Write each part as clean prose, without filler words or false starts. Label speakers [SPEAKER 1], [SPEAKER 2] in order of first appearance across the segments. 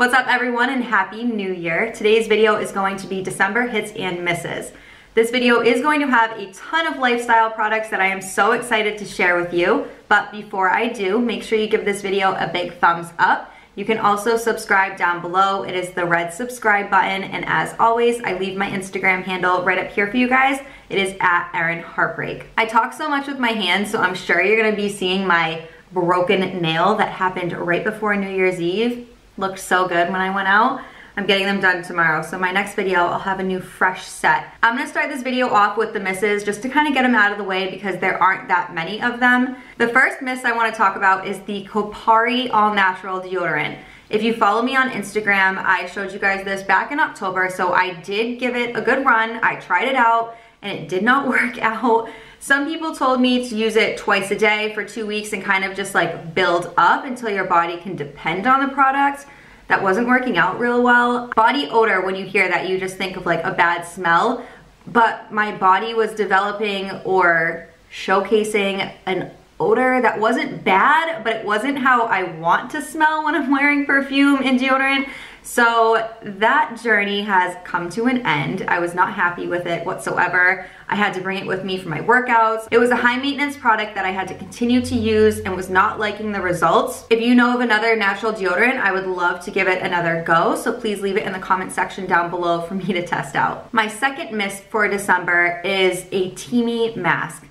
[SPEAKER 1] What's up everyone and happy new year. Today's video is going to be December hits and misses. This video is going to have a ton of lifestyle products that I am so excited to share with you. But before I do, make sure you give this video a big thumbs up. You can also subscribe down below. It is the red subscribe button. And as always, I leave my Instagram handle right up here for you guys. It is at Erin Heartbreak. I talk so much with my hands, so I'm sure you're gonna be seeing my broken nail that happened right before New Year's Eve. Looked so good when I went out. I'm getting them done tomorrow, so my next video I'll have a new fresh set. I'm gonna start this video off with the misses just to kind of get them out of the way because there aren't that many of them. The first miss I want to talk about is the Kopari All Natural Deodorant. If you follow me on Instagram, I showed you guys this back in October, so I did give it a good run. I tried it out and it did not work out. Some people told me to use it twice a day for 2 weeks and kind of just like build up until your body can depend on the product. That wasn't working out real well. Body odor, when you hear that, you just think of like a bad smell, but my body was developing or showcasing an odor that wasn't bad, but it wasn't how I want to smell when I'm wearing perfume and deodorant. So that journey has come to an end. I was not happy with it whatsoever. I had to bring it with me for my workouts. It was a high maintenance product that I had to continue to use and was not liking the results. If you know of another natural deodorant, I would love to give it another go. So please leave it in the comment section down below for me to test out. My second miss for December is a Teami mask.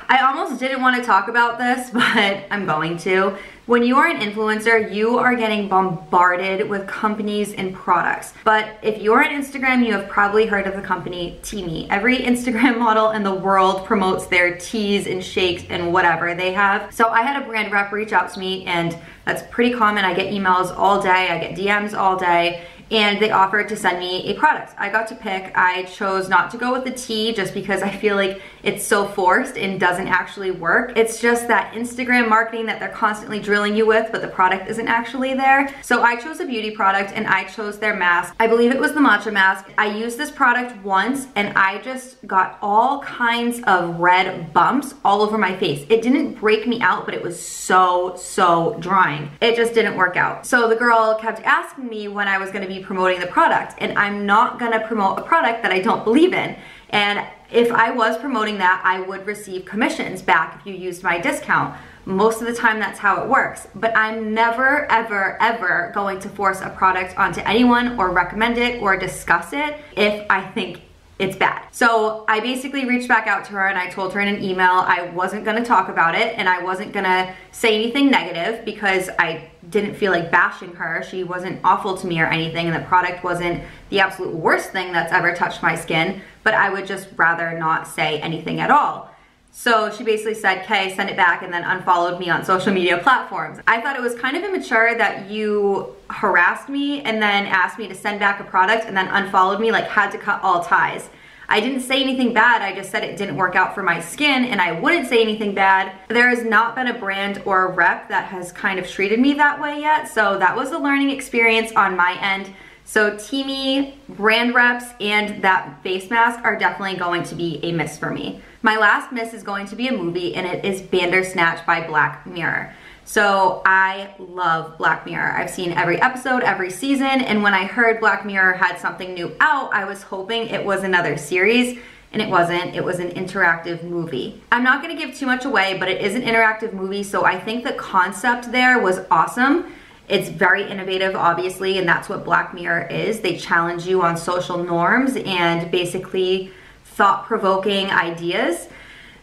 [SPEAKER 1] I almost didn't want to talk about this, but I'm going to. When you are an influencer, you are getting bombarded with companies and products. But if you're on Instagram, you have probably heard of the company Teami. Every Instagram model in the world promotes their teas and shakes and whatever they have. So I had a brand rep reach out to me, and that's pretty common. I get emails all day, I get DMs all day, and they offered to send me a product. I got to pick. I chose not to go with the tea just because I feel like it's so forced and doesn't actually work. It's just that Instagram marketing that they're constantly drilling you with, but the product isn't actually there. So I chose a beauty product and I chose their mask. I believe it was the matcha mask. I used this product once and I just got all kinds of red bumps all over my face. It didn't break me out, but it was so drying. It just didn't work out. So the girl kept asking me when I was gonna be promoting the product, and I'm not gonna promote a product that I don't believe in. And if I was promoting that, I would receive commissions back if you used my discount. Most of the time that's how it works, but I'm never ever going to force a product onto anyone or recommend it or discuss it if I think it's bad. So I basically reached back out to her and I told her in an email I wasn't gonna talk about it and I wasn't gonna say anything negative because I didn't feel like bashing her. She wasn't awful to me or anything, and the product wasn't the absolute worst thing that's ever touched my skin, but I would just rather not say anything at all. So she basically said, "Okay, send it back," and then unfollowed me on social media platforms. I thought it was kind of immature that you harassed me and then asked me to send back a product and then unfollowed me, like had to cut all ties. I didn't say anything bad, I just said it didn't work out for my skin and I wouldn't say anything bad. There has not been a brand or a rep that has kind of treated me that way yet, so that was a learning experience on my end. So Teami, brand reps, and that face mask are definitely going to be a miss for me. My last miss is going to be a movie, and it is Bandersnatch by Black Mirror. So I love Black Mirror. I've seen every episode, every season, and when I heard Black Mirror had something new out, I was hoping it was another series, and it wasn't. It was an interactive movie. I'm not gonna give too much away, but it is an interactive movie, so I think the concept there was awesome. It's very innovative, obviously, and that's what Black Mirror is. They challenge you on social norms and basically thought-provoking ideas.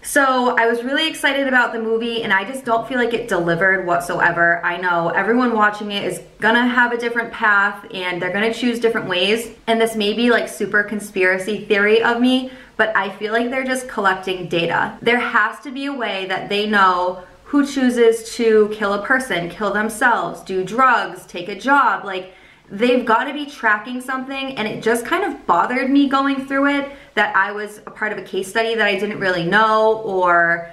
[SPEAKER 1] So I was really excited about the movie and I just don't feel like it delivered whatsoever. I know everyone watching it is gonna have a different path and they're gonna choose different ways. And this may be like super conspiracy theory of me, but I feel like they're just collecting data. There has to be a way that they know who chooses to kill a person, kill themselves, do drugs, take a job. Like, they've got to be tracking something, and it just kind of bothered me going through it that I was a part of a case study that I didn't really know, or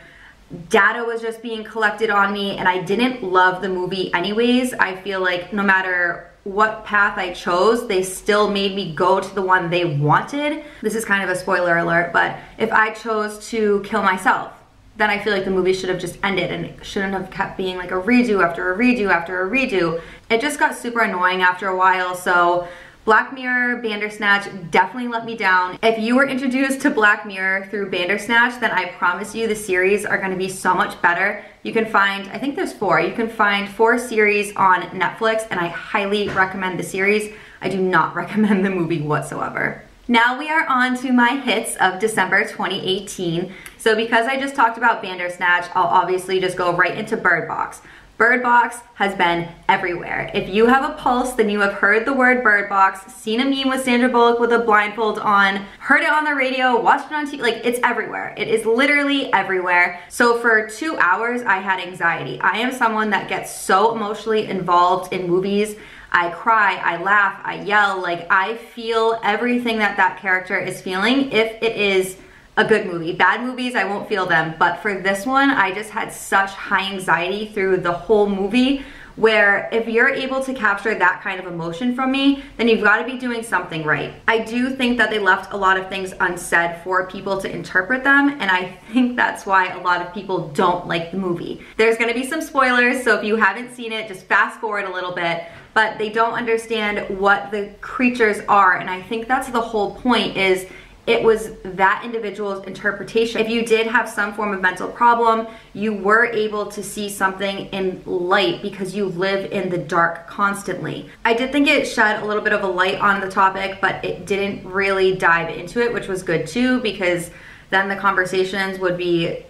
[SPEAKER 1] data was just being collected on me, and I didn't love the movie anyways. I feel like no matter what path I chose, they still made me go to the one they wanted. This is kind of a spoiler alert, but if I chose to kill myself, then I feel like the movie should have just ended and it shouldn't have kept being like a redo after a redo after a redo. It just got super annoying after a while. So Black Mirror, Bandersnatch definitely let me down. If you were introduced to Black Mirror through Bandersnatch, then I promise you the series are gonna be so much better. You can find, I think there's 4, you can find 4 series on Netflix, and I highly recommend the series. I do not recommend the movie whatsoever. Now we are on to my hits of December 2018. So because I just talked about Bandersnatch, I'll obviously just go right into Bird Box. Bird Box has been everywhere. If you have a pulse, then you have heard the word Bird Box, seen a meme with Sandra Bullock with a blindfold on, heard it on the radio, watched it on TV, like it's everywhere. It is literally everywhere. So for 2 hours, I had anxiety. I am someone that gets so emotionally involved in movies. I cry, I laugh, I yell, like I feel everything that that character is feeling if it is a good movie. Bad movies, I won't feel them, but for this one, I just had such high anxiety through the whole movie, where if you're able to capture that kind of emotion from me, then you've got to be doing something right. I do think that they left a lot of things unsaid for people to interpret them, and I think that's why a lot of people don't like the movie. There's gonna be some spoilers, so if you haven't seen it, just fast forward a little bit, but they don't understand what the creatures are, and I think that's the whole point, is it was that individual's interpretation. If you did have some form of mental problem, you were able to see something in light because you live in the dark constantly. I did think it shed a little bit of a light on the topic, but it didn't really dive into it, which was good too, because then the conversations would be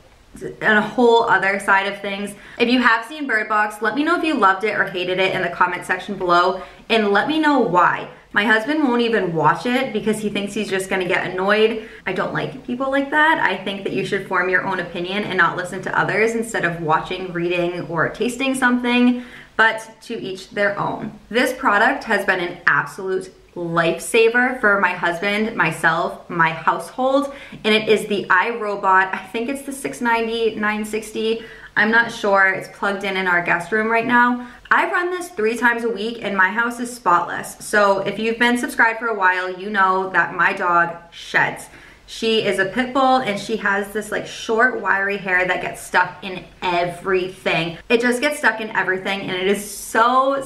[SPEAKER 1] on a whole other side of things. If you have seen Bird Box, let me know if you loved it or hated it in the comment section below, and let me know why. My husband won't even watch it because he thinks he's just gonna get annoyed. I don't like people like that. I think that you should form your own opinion and not listen to others instead of watching, reading, or tasting something, but to each their own. This product has been an absolute lifesaver for my husband, myself, my household, and it is the iRobot. I think it's the 690, 960. I'm not sure. It's plugged in our guest room right now. I run this 3 times a week and my house is spotless. So if you've been subscribed for a while, you know that my dog sheds. She is a pit bull and she has this like short wiry hair that gets stuck in everything. It just gets stuck in everything and it is so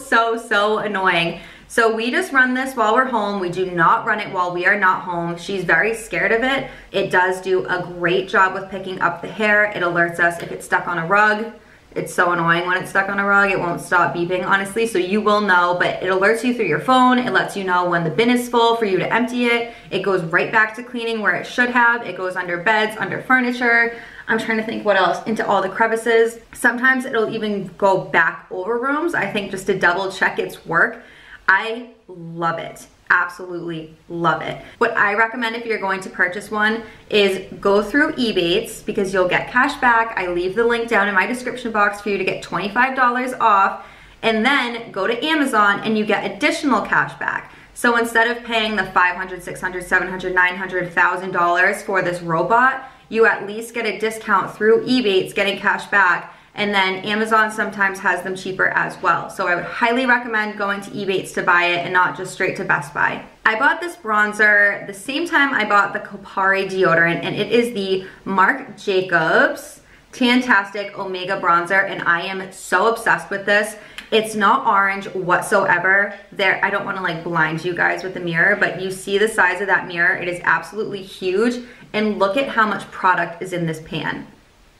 [SPEAKER 1] annoying. So we just run this while we're home. We do not run it while we are not home. She's very scared of it. It does do a great job with picking up the hair. It alerts us if it's stuck on a rug. It's so annoying when it's stuck on a rug. It won't stop beeping, honestly, so you will know, but it alerts you through your phone. It lets you know when the bin is full for you to empty it. It goes right back to cleaning where it should have. It goes under beds, under furniture. I'm trying to think what else, into all the crevices. Sometimes it'll even go back over rooms, I think, just to double check its work. I love it. Absolutely love it. What I recommend if you're going to purchase one is go through Ebates because you'll get cash back. I leave the link down in my description box for you to get $25 off, and then go to Amazon and you get additional cash back. So instead of paying the $500, $600, $700, $900, $1,000 for this robot, you at least get a discount through Ebates getting cash back. And then Amazon sometimes has them cheaper as well. So I would highly recommend going to Ebates to buy it and not just straight to Best Buy. I bought this bronzer the same time I bought the Kopari deodorant, and it is the Marc Jacobs Tantastic Omega Bronzer, and I am so obsessed with this. It's not orange whatsoever. I don't want to like blind you guys with the mirror, but you see the size of that mirror. It is absolutely huge, and look at how much product is in this pan.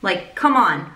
[SPEAKER 1] Like, come on.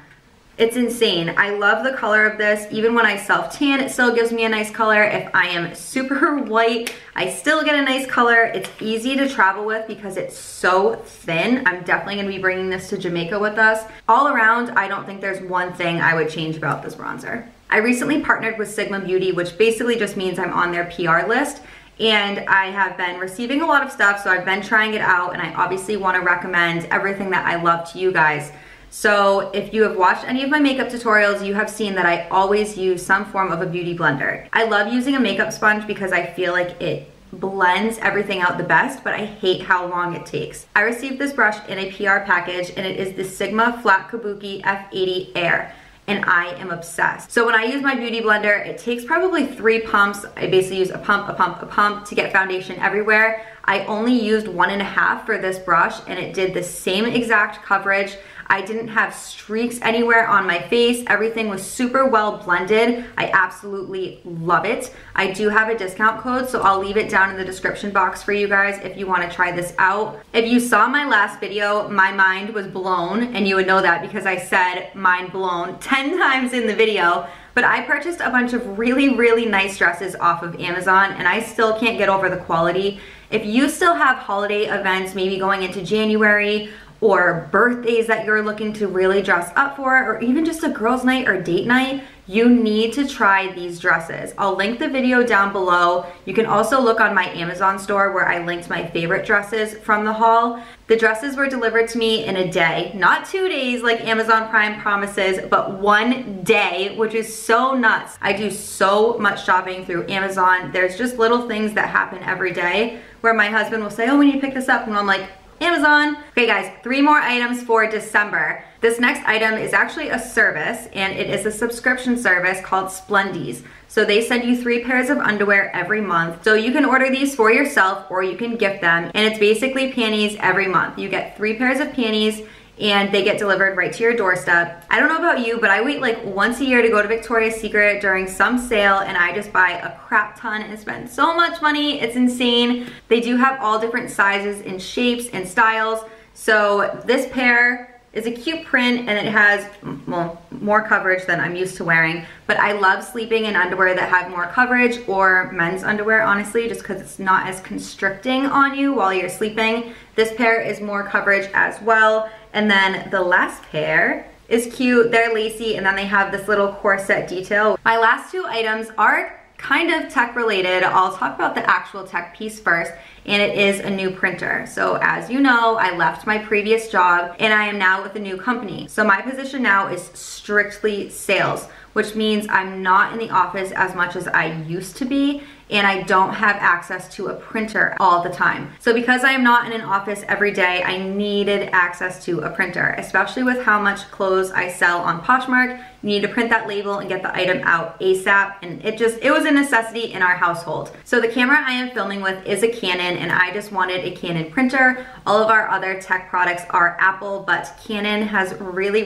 [SPEAKER 1] It's insane. I love the color of this. Even when I self-tan, it still gives me a nice color. If I am super white, I still get a nice color. It's easy to travel with because it's so thin. I'm definitely gonna be bringing this to Jamaica with us. All around, I don't think there's one thing I would change about this bronzer. I recently partnered with Sigma Beauty, which basically just means I'm on their PR list. And I have been receiving a lot of stuff, so I've been trying it out, and I obviously wanna recommend everything that I love to you guys. So if you have watched any of my makeup tutorials, you have seen that I always use some form of a beauty blender. I love using a makeup sponge because I feel like it blends everything out the best, but I hate how long it takes. I received this brush in a PR package, and it is the Sigma Flat Kabuki F80 Air, and I am obsessed. So when I use my beauty blender, it takes probably 3 pumps. I basically use a pump, a pump, a pump to get foundation everywhere. I only used 1.5 for this brush, and it did the same exact coverage. I didn't have streaks anywhere on my face. Everything was super well blended. I absolutely love it. I do have a discount code, so I'll leave it down in the description box for you guys if you want to try this out. If you saw my last video, my mind was blown, and you would know that because I said mind blown 10 times in the video. But I purchased a bunch of really nice dresses off of Amazon, and I still can't get over the quality. If you still have holiday events, maybe going into January, or birthdays that you're looking to really dress up for, or even just a girls' night or date night, you need to try these dresses. I'll link the video down below. You can also look on my Amazon store where I linked my favorite dresses from the haul. The dresses were delivered to me in a day, not 2 days like Amazon Prime promises, but 1 day, which is so nuts. I do so much shopping through Amazon. There's just little things that happen every day where my husband will say, oh, we need to pick this up, and I'm like, Amazon. Okay guys, 3 more items for December. This next item is actually a service, and it is a subscription service called Splendies. So they send you 3 pairs of underwear every month. So you can order these for yourself or you can gift them, and it's basically panties every month. You get 3 pairs of panties and they get delivered right to your doorstep. I don't know about you, but I wait like once a year to go to Victoria's Secret during some sale, and I just buy a crap ton and spend so much money. It's insane. They do have all different sizes and shapes and styles. So this pair is a cute print, and it has, well, more coverage than I'm used to wearing, but I love sleeping in underwear that have more coverage, or men's underwear, honestly, just because it's not as constricting on you while you're sleeping. This pair is more coverage as well. And then the last pair is cute. They're lacy, and then they have this little corset detail. My last 2 items are kind of tech related. I'll talk about the actual tech piece first, and it is a new printer. So as you know, I left my previous job and I am now with a new company. So my position now is strictly sales, which means I'm not in the office as much as I used to be, and I don't have access to a printer all the time. So because I am not in an office every day, I needed access to a printer, especially with how much clothes I sell on Poshmark. You need to print that label and get the item out ASAP, and it was a necessity in our household. So the camera I am filming with is a Canon, and I just wanted a Canon printer. All of our other tech products are Apple, but Canon has really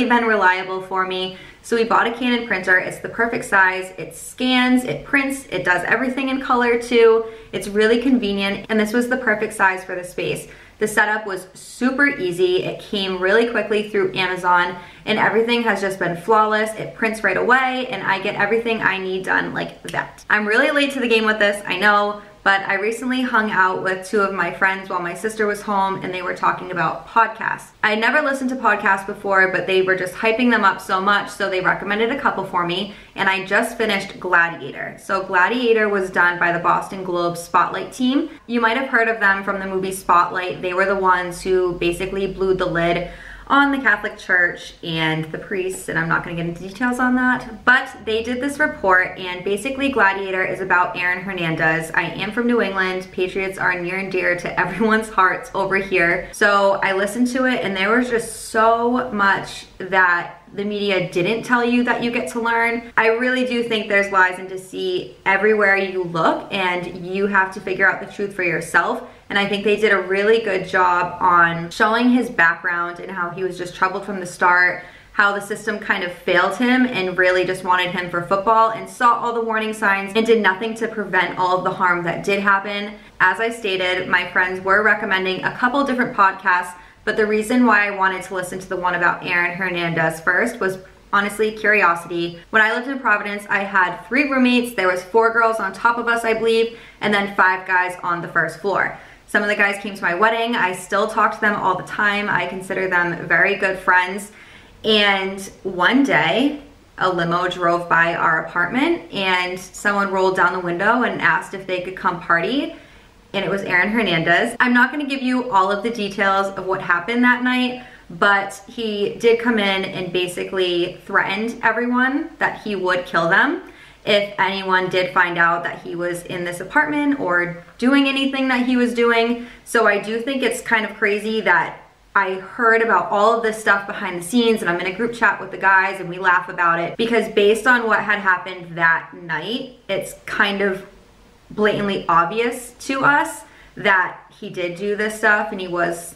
[SPEAKER 1] been reliable for me. So we bought a Canon printer. It's the perfect size. It scans, it prints, it does everything in color too. It's really convenient, and this was the perfect size for the space. The setup was super easy. It came really quickly through Amazon, and everything has just been flawless. It prints right away, and I get everything I need done like that. I'm really late to the game with this, I know, but I recently hung out with 2 of my friends while my sister was home, and they were talking about podcasts. I had never listened to podcasts before, but they were just hyping them up so much, so they recommended a couple for me, and I just finished Gladiator. So Gladiator was done by the Boston Globe Spotlight team. You might have heard of them from the movie Spotlight. They were the ones who basically blew the lid on the Catholic Church and the priests, and I'm not gonna get into details on that, but they did this report, and basically Gladiator is about Erin Hernandez. I am from New England. Patriots are near and dear to everyone's hearts over here. So I listened to it, and there was just so much that the media didn't tell you that you get to learn. I really do think there's lies and deceit everywhere you look, and you have to figure out the truth for yourself. And I think they did a really good job on showing his background and how he was just troubled from the start, how the system kind of failed him and really just wanted him for football, and saw all the warning signs and did nothing to prevent all of the harm that did happen. As I stated, my friends were recommending a couple different podcasts, but the reason why I wanted to listen to the one about Erin Hernandez first was honestly curiosity. When I lived in Providence, I had 3 roommates. There was 4 girls on top of us, I believe, and then 5 guys on the first floor. Some of the guys came to my wedding. I still talk to them all the time. I consider them very good friends. And one day, a limo drove by our apartment, and someone rolled down the window and asked if they could come party, and it was Erin Hernandez. I'm not gonna give you all of the details of what happened that night, but he did come in and basically threatened everyone that he would kill them if anyone did find out that he was in this apartment or doing anything that he was doing. So I do think it's kind of crazy that I heard about all of this stuff behind the scenes, and I'm in a group chat with the guys and we laugh about it, because based on what had happened that night, it's kind of blatantly obvious to us that he did do this stuff and he was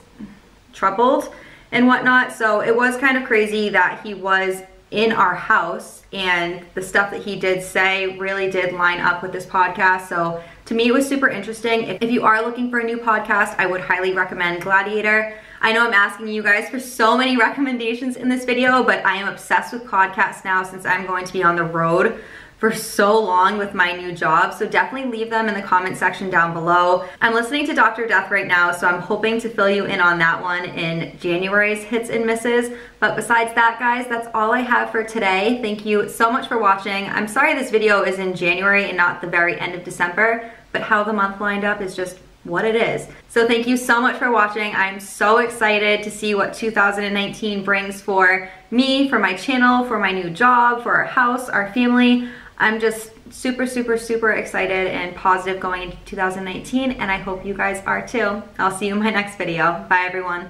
[SPEAKER 1] troubled. and whatnot. So it was kind of crazy that he was in our house and the stuff that he did say really did line up with this podcast. So to me, it was super interesting. If you are looking for a new podcast, I would highly recommend Gladiator. I know I'm asking you guys for so many recommendations in this video, but I am obsessed with podcasts now since I'm going to be on the road for so long with my new job. So definitely leave them in the comment section down below. I'm listening to Dr. Death right now, so I'm hoping to fill you in on that one in January's hits and misses. But besides that, guys, that's all I have for today. Thank you so much for watching. I'm sorry this video is in January and not the very end of December, but how the month lined up is just what it is. So thank you so much for watching. I'm so excited to see what 2019 brings for me, for my channel, for my new job, for our house, our family. I'm just super, super, super excited and positive going into 2019, and I hope you guys are too. I'll see you in my next video. Bye, everyone.